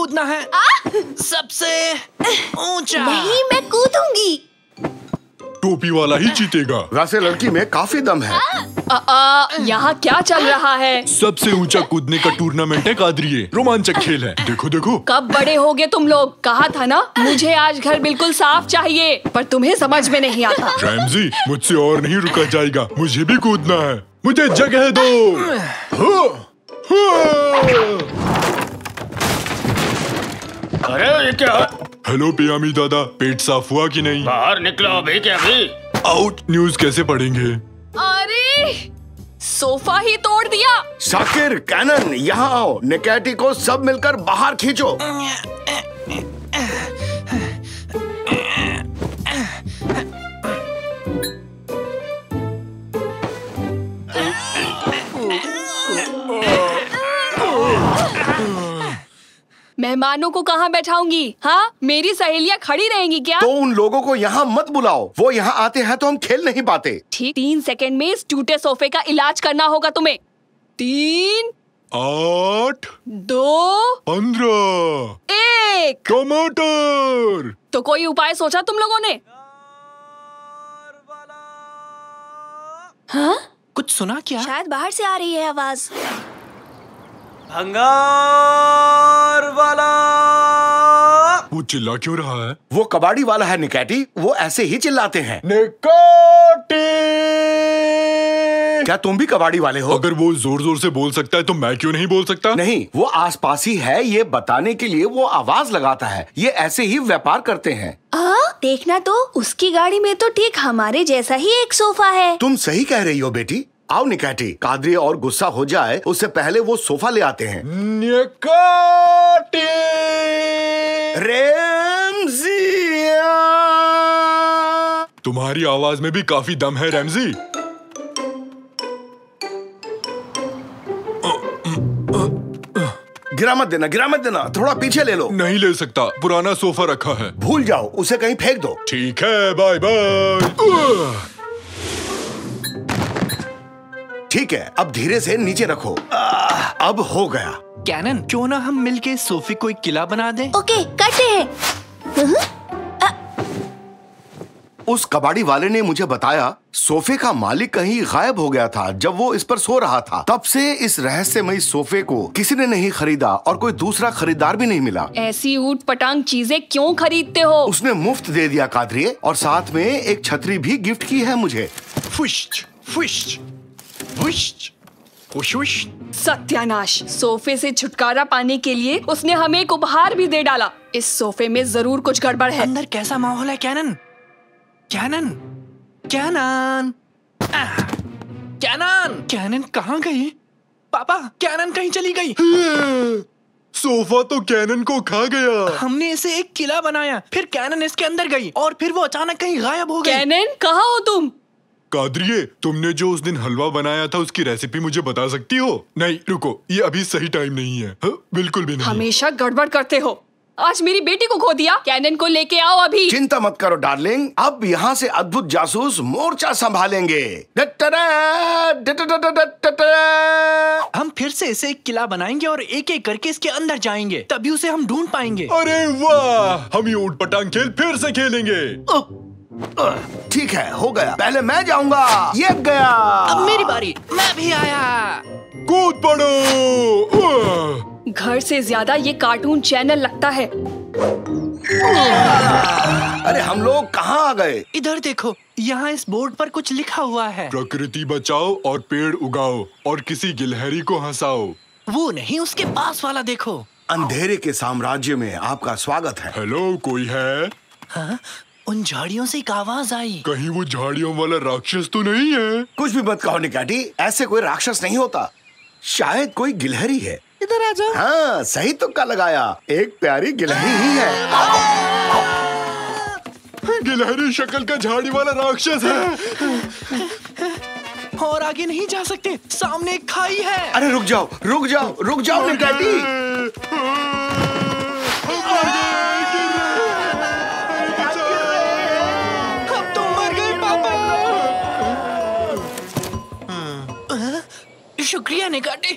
कूदना है सबसे ऊंचा। नहीं, मैं कूदूंगी। टोपी वाला ही जीतेगा। वैसे लड़की में काफी दम है। यहाँ क्या चल रहा है? सबसे ऊंचा कूदने का टूर्नामेंट है कादरिए। रोमांचक खेल है। देखो देखो। कब बड़े होगे तुम लोग? कहा था ना मुझे आज घर बिल्कुल साफ चाहिए, पर तुम्हें समझ में नहीं आता। रैमजी, मुझसे और नहीं रुका जाएगा। मुझे भी कूदना है। मुझे जगह दो। अरे ये क्या? हेलो पियामी दादा, पेट साफ हुआ कि नहीं? बाहर निकलो अभी के अभी। आउट। न्यूज़ कैसे पढ़ेंगे? अरे सोफा ही तोड़ दिया। शाकिर, कैनन, यहाँ आओ। निकैटी को सब मिलकर बाहर खींचो। मेहमानों को कहाँ बैठाऊंगी? हाँ, मेरी सहेलियाँ खड़ी रहेंगी क्या? तो उन लोगों को यहाँ मत बुलाओ। वो यहाँ आते हैं तो हम खेल नहीं पाते। ठीक 3 सेकंड में इस टूटे सोफे का इलाज करना होगा तुम्हें। 3, 8, 2, 15, 1। टमाटर। तो कोई उपाय सोचा तुम लोगों ने? हाँ? कुछ सुना क्या? शायद बाहर से आ रही है आवाज। भंगार वाला। वो चिल्ला क्यों रहा है? वो कबाड़ी वाला है निकैटी। वो ऐसे ही चिल्लाते हैं। निकैटी! क्या तुम भी कबाड़ी वाले हो? अगर वो जोर जोर से बोल सकता है तो मैं क्यों नहीं बोल सकता? नहीं, वो आसपास ही है। ये बताने के लिए वो आवाज लगाता है। ये ऐसे ही व्यापार करते हैं। देखना तो उसकी गाड़ी में तो ठीक हमारे जैसा ही एक सोफा है। तुम सही कह रही हो बेटी। आओ निकैटी, कादरी और गुस्सा हो जाए उससे पहले वो सोफा ले आते हैं। निकैटी! रैमजिया! तुम्हारी आवाज में भी काफी दम है रैमजी। गिरा मत देना, गिरा मत देना। थोड़ा पीछे ले लो। नहीं ले सकता, पुराना सोफा रखा है। भूल जाओ, उसे कहीं फेंक दो। ठीक है, बाय बाय। ठीक है, अब धीरे से नीचे रखो। अब हो गया। कैनन, क्यों ना हम मिलके इस सोफे को एक किला बना दें? ओके, करते हैं। उस कबाड़ी वाले ने मुझे बताया सोफे का मालिक कहीं गायब हो गया था जब वो इस पर सो रहा था। तब से इस रहस्यमयी सोफे को किसी ने नहीं खरीदा और कोई दूसरा खरीदार भी नहीं मिला। ऐसी ऊट पटांग चीजें क्यों खरीदते हो? उसने मुफ्त दे दिया कादरिए, और साथ में एक छतरी भी गिफ्ट की है मुझे। फुश्च, फुश्च, फुश्च, फुश्च। सत्यानाश! सोफे से छुटकारा पाने के लिए उसने हमें एक उपहार भी दे डाला। इस सोफे में जरूर कुछ गड़बड़ है। अंदर कैसा माहौल है कैनन? कैनन, कैनन, कैनन, कैनन कहाँ गई? पापा, कैनन कहीं चली गई। सोफा तो कैनन को खा गया। हमने इसे एक किला बनाया, फिर कैनन इसके अंदर गई और फिर वो अचानक कहीं गायब हो गई। कैनन, कहाँ हो तुम? कादरिए, तुमने जो उस दिन हलवा बनाया था उसकी रेसिपी मुझे बता सकती हो? नहीं, रुको, ये अभी सही टाइम नहीं है। बिल्कुल भी नहीं। हमेशा गड़बड़ करते हो। आज मेरी बेटी को खो दिया। कैनन को लेके आओ अभी। चिंता मत करो डार्लिंग, अब यहाँ से अद्भुत जासूस मोर्चा संभालेंगे। हम फिर से इसे एक किला बनाएंगे और एक एक करके इसके अंदर जाएंगे, तभी उसे हम ढूंढ पाएंगे। अरे वाह, हम ये ऊट पटांग खेल फिर से खेलेंगे। ठीक है, हो गया। पहले मैं जाऊंगा। ये गया। अब मेरी बारी, मैं भी आया। कूद पड़ो। घर से ज्यादा ये कार्टून चैनल लगता है। अरे हम लोग कहाँ आ गए? इधर देखो, यहाँ इस बोर्ड पर कुछ लिखा हुआ है। प्रकृति बचाओ और पेड़ उगाओ और किसी गिलहरी को हंसाओ। वो नहीं, उसके पास वाला देखो। अंधेरे के साम्राज्य में आपका स्वागत है। हेलो, कोई है? हाँ? उन झाड़ियों से एक आवाज आई। कहीं वो झाड़ियों वाला राक्षस तो नहीं है? कुछ भी मत कहो निकाटी, ऐसे कोई राक्षस नहीं होता। शायद कोई गिलहरी है। इधर आ जाओ। हाँ, सही तुक्का लगाया। एक प्यारी गिलहरी ही है। गिलहरी शक्ल का झाड़ी वाला राक्षस है। और आगे नहीं जा सकते, सामने एक खाई है। अरे रुक जाओ, रुक जाओ, रुक जाओ निकाटी। अब तो मर गए पापा। शुक्रिया निकाटी,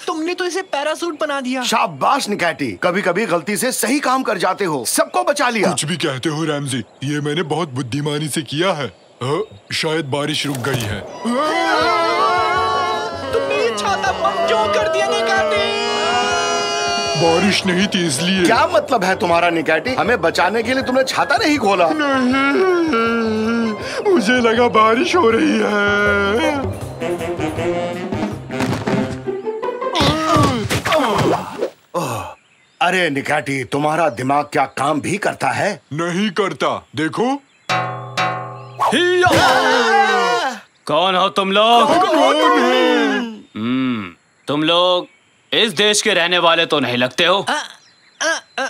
तुमने तो इसे पैरासूट बना दिया। शाबाश निकाटी, कभी कभी गलती से सही काम कर जाते हो, सबको बचा लिया। कुछ भी कहते हो रैमजी, ये मैंने बहुत बुद्धिमानी से किया है। शायद बारिश रुक गई है। तुमने ये छाता बंद क्यों कर दिया निकाटी? बारिश नहीं थी इसलिए। क्या मतलब है तुम्हारा निकाटी? हमें बचाने के लिए तुमने छाता नहीं खोला? नहीं, मुझे लगा बारिश हो रही है। अरे निकाटी, तुम्हारा दिमाग क्या काम भी करता है? नहीं करता, देखो। कौन हो तुम लोग? तुम लोग इस देश के रहने वाले तो नहीं लगते हो।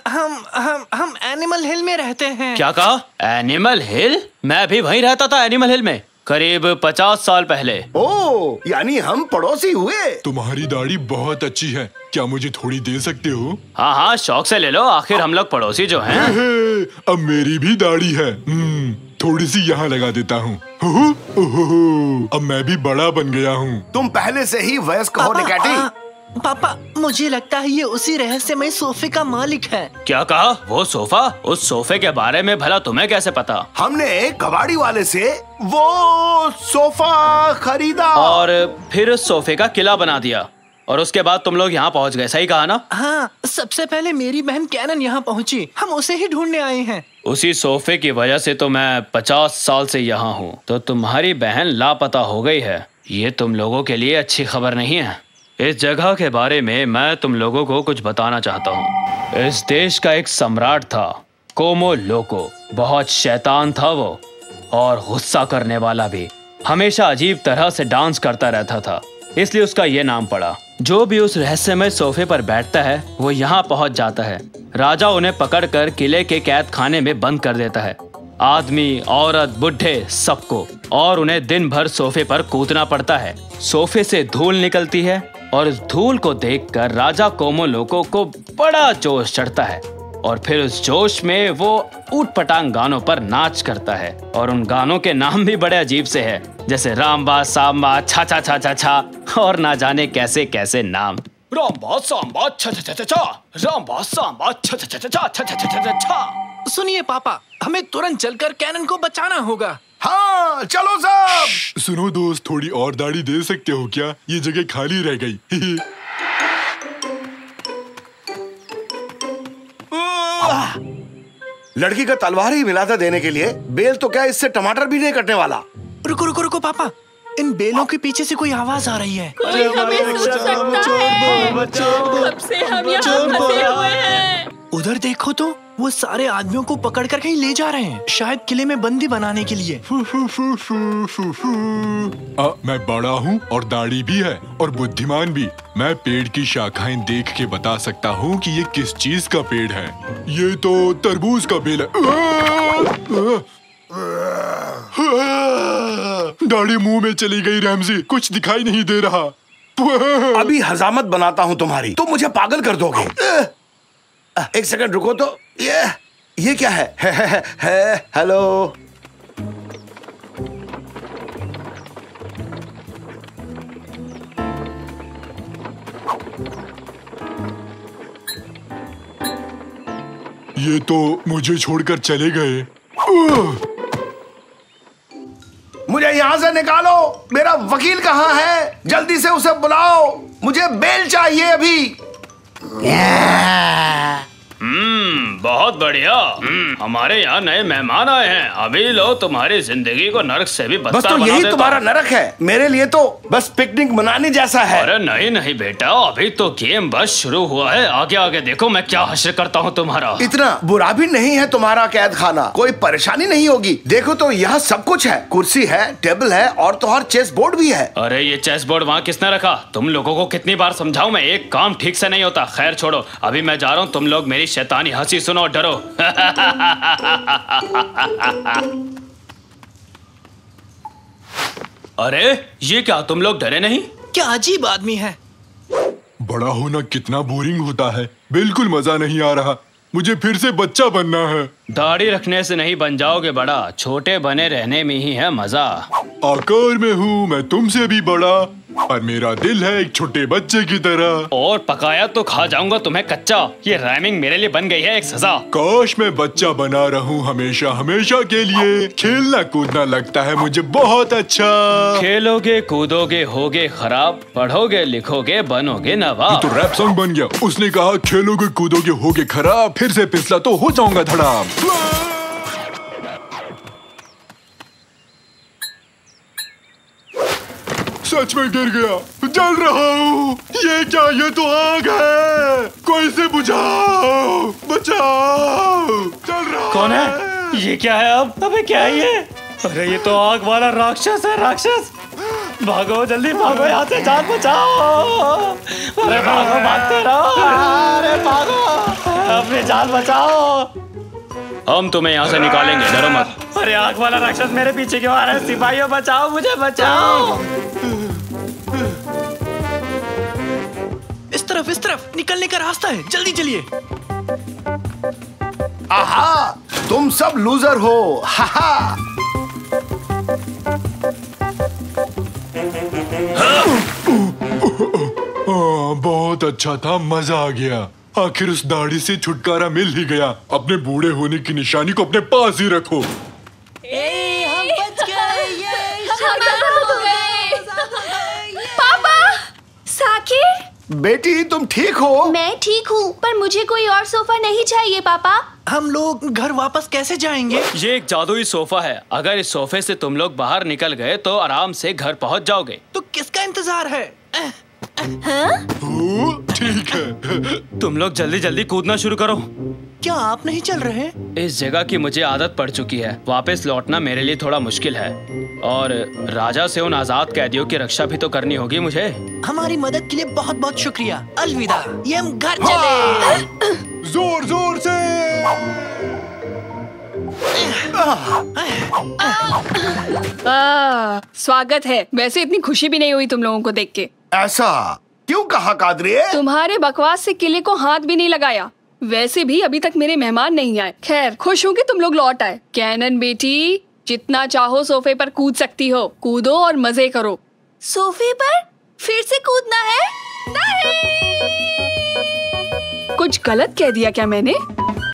हम एनिमल हिल में रहते हैं। क्या कहा? एनिमल हिल? मैं भी वहीं रहता था, एनिमल हिल में, करीब 50 साल पहले। ओह, यानी हम पड़ोसी हुए। तुम्हारी दाढ़ी बहुत अच्छी है, क्या मुझे थोड़ी दे सकते हो? हाँ हाँ, शौक से ले लो, आखिर हम लोग पड़ोसी जो हैं। अब मेरी भी दाढ़ी है, थोड़ी सी यहाँ लगा देता हूँ। अब मैं भी बड़ा बन गया हूँ। तुम पहले से ही वयस्क हो निकाटी। पापा, मुझे लगता है ये उसी रहस्यमय सोफे का मालिक है। क्या कहा? वो सोफा? उस सोफे के बारे में भला तुम्हें कैसे पता? हमने एक कबाड़ी वाले से वो सोफा खरीदा और फिर उस सोफे का किला बना दिया, और उसके बाद तुम लोग यहाँ पहुँच गए, सही कहा ना? हाँ, सबसे पहले मेरी बहन कैनन यहाँ पहुँची, हम उसे ही ढूंढने आए हैं। उसी सोफे की वजह से तो मैं 50 साल से यहाँ हूँ। तो तुम्हारी बहन लापता हो गई है, ये तुम लोगों के लिए अच्छी खबर नहीं है। इस जगह के बारे में मैं तुम लोगों को कुछ बताना चाहता हूँ। इस देश का एक सम्राट था, कोमो लोको। बहुत शैतान था वो, और गुस्सा करने वाला भी। हमेशा अजीब तरह से डांस करता रहता था, इसलिए उसका ये नाम पड़ा। जो भी उस रहस्यमय सोफे पर बैठता है वो यहाँ पहुँच जाता है। राजा उन्हें पकड़कर किले के कैद खाने में बंद कर देता है, आदमी, औरत, बुढ़े, सबको, और उन्हें दिन भर सोफे पर कूदना पड़ता है। सोफे से धूल निकलती है, और उस धूल को देखकर राजा कोमो लोको को बड़ा जोश चढ़ता है, और फिर उस जोश में वो ऊट-पटांग गानों पर नाच करता है। और उन गानों के नाम भी बड़े अजीब से हैं, जैसे रामबा, सांबा, छा छा छा छा छा, और ना जाने कैसे कैसे नाम। रामबा सांबा छा छा छा छा, रामबा सांबा छा छा छा छा छा छा छा छा। सुनिए पापा, हमें तुरंत चलकर कैनन को बचाना होगा। हाँ, चलो सब। सुनो दोस्त, थोड़ी और दाढ़ी दे सकते हो क्या? ये जगह खाली रह गई। लड़की का तलवार ही मिला था देने के लिए, बेल तो क्या इससे टमाटर भी नहीं कटने वाला। रुको रुको रुको पापा, इन बेलों के पीछे से कोई आवाज आ रही है। कोई हमें सुन सकता है। कब से हम यहाँ फंसे हुए हैं। उधर देखो तो, वो सारे आदमियों को पकड़कर कहीं ले जा रहे हैं, शायद किले में बंदी बनाने के लिए। मैं बड़ा हूँ और दाढ़ी भी है और बुद्धिमान भी। मैं पेड़ की शाखाएं देख के बता सकता हूँ कि ये किस चीज का पेड़ है। ये तो तरबूज का बेल है। दाढ़ी मुंह में चली गई रैमजी, कुछ दिखाई नहीं दे रहा। अभी हजामत बनाता हूँ तुम्हारी, तुम मुझे पागल कर दोगे। एक सेकंड रुको तो, ये क्या है? हेलो। ये तो मुझे छोड़कर चले गए। मुझे यहाँ से निकालो। मेरा वकील कहाँ है? जल्दी से उसे बुलाओ, मुझे बेल चाहिए अभी। बहुत बढ़िया। हमारे यहाँ नए मेहमान आए हैं। अभी लो तुम्हारी जिंदगी को नरक से भी बदतर बस तो बना यही देता तुम्हारा हूं। नरक है, मेरे लिए तो बस पिकनिक मनाने जैसा है। अरे नहीं नहीं बेटा, अभी तो गेम बस शुरू हुआ है। आगे आगे देखो मैं क्या हश्र करता हूँ तुम्हारा। इतना बुरा भी नहीं है तुम्हारा कैद खाना, कोई परेशानी नहीं होगी। देखो तो यहाँ सब कुछ है, कुर्सी है, टेबल है, और तो और चेस बोर्ड भी है। अरे ये चेस बोर्ड वहाँ किसने रखा? तुम लोगों को कितनी बार समझाऊं मैं, एक काम ठीक से नहीं होता। खैर छोड़ो, अभी मैं जा रहा हूँ। तुम लोग मेरी शैतानी हंसी सुनो और डरो। अरे ये क्या, तुम लोग डरे नहीं? क्या अजीब आदमी है। बड़ा होना कितना बोरिंग होता है, बिल्कुल मजा नहीं आ रहा। मुझे फिर से बच्चा बनना है। दाढ़ी रखने से नहीं बन जाओगे बड़ा, छोटे बने रहने में ही है मजा। आकार में हूँ मैं तुमसे भी बड़ा, और मेरा दिल है एक छोटे बच्चे की तरह। और पकाया तो खा जाऊंगा तुम्हें कच्चा। ये राइमिंग मेरे लिए बन गई है एक सजा। काश मैं बच्चा बना रहूं हमेशा हमेशा के लिए। खेलना कूदना लगता है मुझे बहुत अच्छा। खेलोगे कूदोगे होगे खराब, पढ़ोगे लिखोगे बनोगे नवाब। तो रैप सॉन्ग बन गया। उसने कहा खेलोगे कूदोगे होगे खराब, फिर से फिसला तो हो जाऊंगा धड़ाम। सच में गिर गया, जल रहा हूँ। ये क्या, ये तो आग है। कोई से बुझाओ, बचाओ, जल रहा। कौन है? ये क्या है अब? अबे क्या है ये? अरे ये तो आग वाला राक्षस है। राक्षस, भागो जल्दी भागो यहाँ से, जान बचाओ। अरे भागो, भागते रहो। अरे भागो, अपनी जान बचाओ। हम तुम्हें यहाँ से निकालेंगे, डरो मत। अरे आग वाला राक्षस मेरे पीछे क्यों आ रहा है? सिपाहियों बचाओ, मुझे बचाओ। इस तरफ निकलने का रास्ता है, जल्दी चलिए। आहा, तुम सब लूजर हो। हाहा। बहुत अच्छा था, मजा आ गया। आखिर उस दाढ़ी से छुटकारा मिल ही गया। अपने बूढ़े होने की निशानी को अपने पास ही रखो। हम बच गए। पापा, साकिर। बेटी तुम ठीक हो? मैं ठीक हूँ, पर मुझे कोई और सोफा नहीं चाहिए पापा। हम लोग घर वापस कैसे जाएंगे? ये एक जादुई सोफा है। अगर इस सोफे से तुम लोग बाहर निकल गए तो आराम से घर पहुंच जाओगे। तो किसका इंतजार है? ठीक है। तुम लोग जल्दी जल्दी कूदना शुरू करो। क्या आप नहीं चल रहे? इस जगह की मुझे आदत पड़ चुकी है। वापस लौटना मेरे लिए थोड़ा मुश्किल है, और राजा से उन आजाद कैदियों की रक्षा भी तो करनी होगी मुझे। हमारी मदद के लिए बहुत बहुत शुक्रिया। अलविदा। ये हम घर चले। जोर जोर से। स्वागत है। वैसे इतनी खुशी भी नहीं हुई तुम लोगों को देख के। ऐसा क्यों कहा कादरिए? तुम्हारे बकवास से किले को हाथ भी नहीं लगाया। वैसे भी अभी तक मेरे मेहमान नहीं आए। खैर, खुश हूँ कि तुम लोग लौट आए। कैनन बेटी, जितना चाहो सोफे पर कूद सकती हो। कूदो और मजे करो। सोफे पर फिर से कूदना है? नहीं! कुछ गलत कह दिया क्या मैंने?